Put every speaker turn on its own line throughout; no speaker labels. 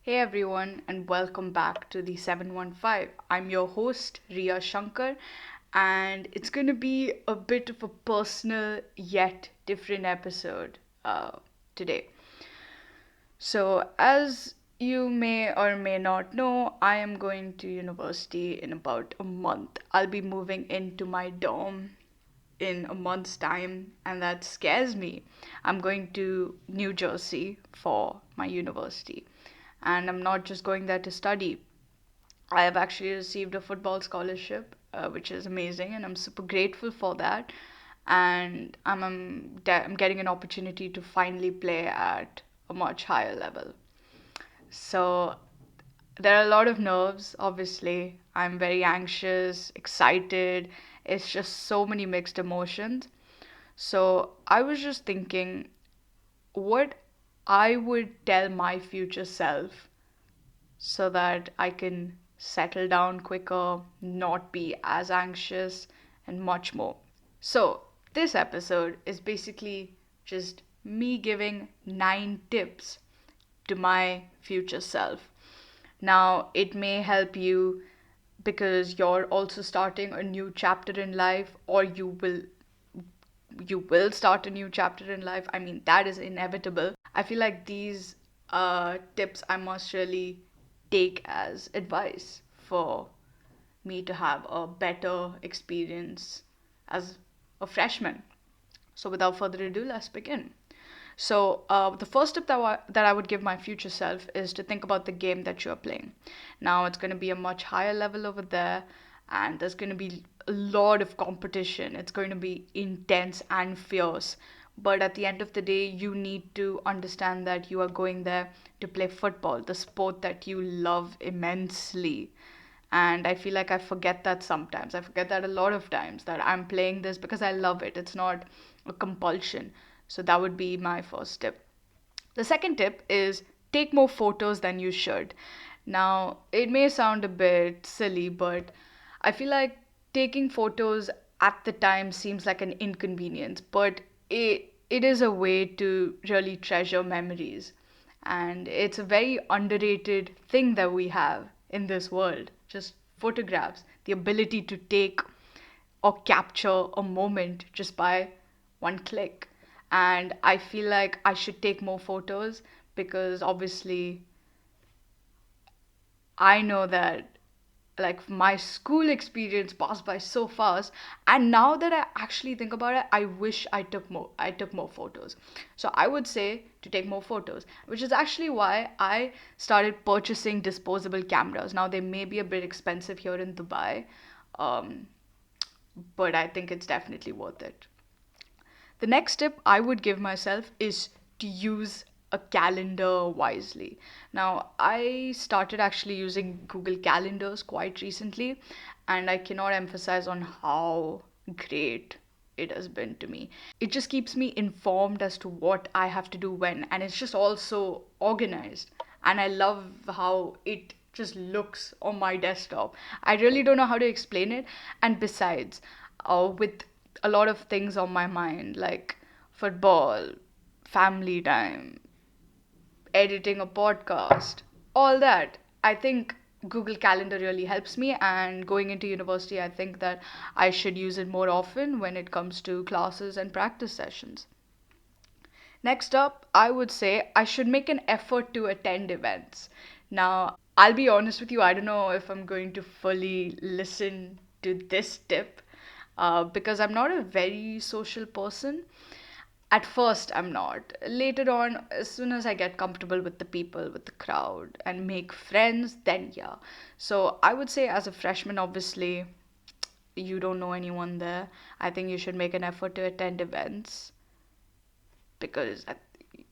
Hey everyone, and welcome back to the 715. I'm your host, Ria Shankar, and it's going to be a bit of a personal yet different episode today. So, as you may or may not know, I am going to university in about a month. I'll be moving into my dorm in a month's time, and that scares me. I'm going to New Jersey for my university, and I'm not just going there to study. I have actually received a football scholarship, which is amazing, and I'm super grateful for that. And I'm getting an opportunity to finally play at a much higher level. So there are a lot of nerves, obviously. I'm very anxious, excited. It's just so many mixed emotions. So I was just thinking what I would tell my future self so that I can settle down quicker, not be as anxious, and much more. So, this episode is basically just me giving 9 tips to my future self. Now, it may help you because you're also starting a new chapter in life, or you will start a new chapter in life. I mean, that is inevitable. I feel like these tips I must really take as advice for me to have a better experience as a freshman. So, without further ado, let's begin. So, the first tip that I would give my future self is to think about the game that you're playing. Now, it's going to be a much higher level over there, and there's going to be a lot of competition. It's going to be intense and fierce. But at the end of the day, you need to understand that you are going there to play football, the sport that you love immensely. And I feel like I forget that sometimes. I forget that a lot of times that I'm playing this because I love it. It's not a compulsion. So that would be my first tip. The second tip is take more photos than you should. Now, it may sound a bit silly, but I feel like taking photos at the time seems like an inconvenience, but it is a way to really treasure memories. And it's a very underrated thing that we have in this world, just photographs, the ability to take or capture a moment just by one click. And I feel like I should take more photos because obviously I know that like my school experience passed by so fast, and now that I actually think about it, I wish I took more photos. So I would say to take more photos, which is actually why I started purchasing disposable cameras. Now they may be a bit expensive here in Dubai, um, but I think it's definitely worth it. The next tip I would give myself is to use a calendar wisely. Now, I started actually using Google Calendars quite recently, and I cannot emphasize on how great it has been to me. It just keeps me informed as to what I have to do when, and it's just also organized. And I love how it just looks on my desktop. I really don't know how to explain it. And besides, with a lot of things on my mind, like football, family time, editing a podcast, all that. I think Google Calendar really helps me, and going into university, I think that I should use it more often when it comes to classes and practice sessions. Next up, I would say I should make an effort to attend events. Now, I'll be honest with you, I don't know if I'm going to fully listen to this tip because I'm not a very social person. At first, I'm not. Later on, as soon as I get comfortable with the people, with the crowd, and make friends, then yeah. So I would say, as a freshman, obviously, you don't know anyone there. I think you should make an effort to attend events because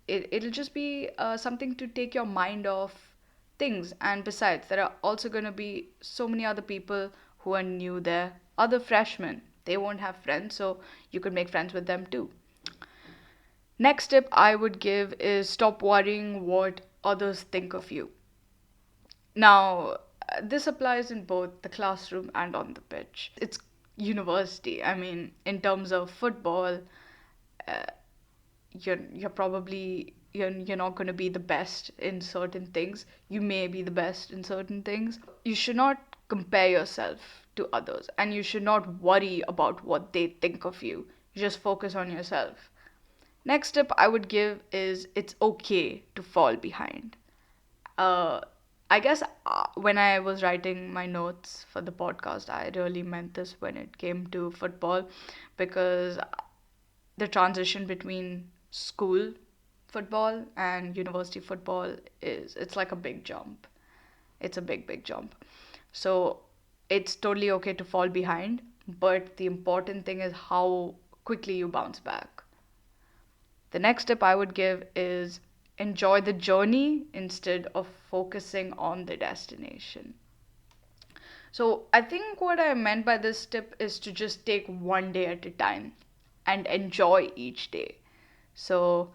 it'll just be something to take your mind off things. And besides, there are also going to be so many other people who are new there, other freshmen. They won't have friends, so you could make friends with them too. Next tip I would give is stop worrying what others think of you. Now, this applies in both the classroom and on the pitch. It's university. I mean, in terms of football, you're probably you're not going to be the best in certain things. You may be the best in certain things. You should not compare yourself to others, and you should not worry about what they think of you. You just focus on yourself. Next tip I would give is it's okay to fall behind. uh, I guess when I was writing my notes for the podcast, I really meant this when it came to football, because the transition between school football and university football is it's like a big jump. It's a big jump. So it's totally okay to fall behind, but the important thing is how quickly you bounce back. The next tip I would give is enjoy the journey instead of focusing on the destination. So, I think what I meant by this tip is to just take one day at a time and enjoy each day. So,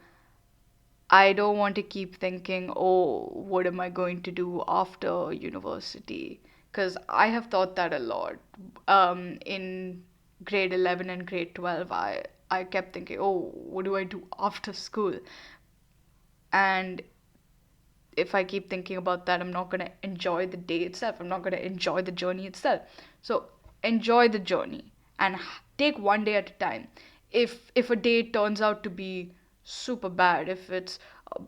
I don't want to keep thinking, oh, what am I going to do after university? Because I have thought that a lot. In grade 11 and grade 12, I kept thinking, oh, what do I do after school? And if I keep thinking about that, I'm not going to enjoy the day itself. I'm not going to enjoy the journey itself. So enjoy the journey and take one day at a time. If a day turns out to be super bad, if it's a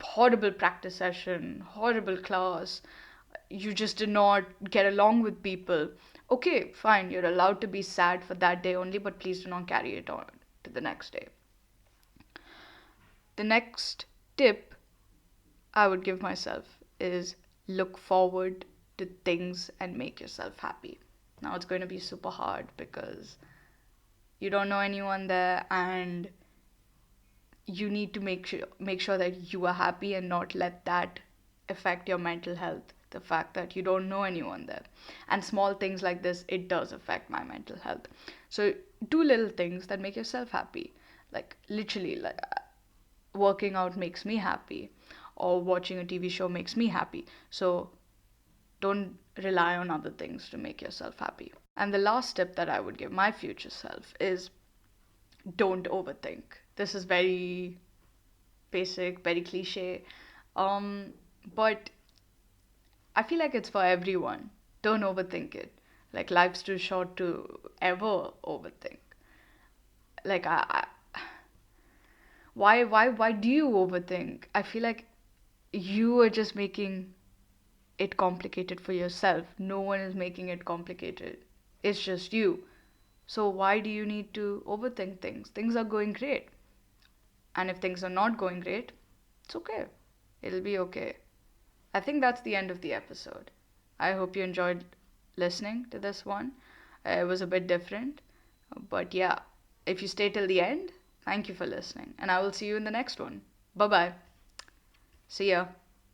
horrible practice session, horrible class, you just did not get along with people, okay, fine, you're allowed to be sad for that day only, but please do not carry it on to the next day. The next tip I would give myself is look forward to things and make yourself happy. Now it's going to be super hard because you don't know anyone there, and you need to make sure that you are happy and not let that affect your mental health. The fact that you don't know anyone there, and small things like this, it does affect my mental health. So do little things that make yourself happy, like literally, like working out makes me happy, or watching a TV show makes me happy. So don't rely on other things to make yourself happy. And the last tip that I would give my future self is don't overthink. This is very basic, very cliche. Um, but I feel like it's for everyone. Don't overthink it. Like life's too short to ever overthink. Like why do you overthink? I feel like you are just making it complicated for yourself. No one is making it complicated. It's just you. So why do you need to overthink things? Things are going great. And if things are not going great, it's okay. It'll be okay. I think that's the end of the episode. I hope you enjoyed listening to this one. It was a bit different. But yeah, if you stay till the end, thank you for listening. And I will see you in the next one. Bye bye. See ya.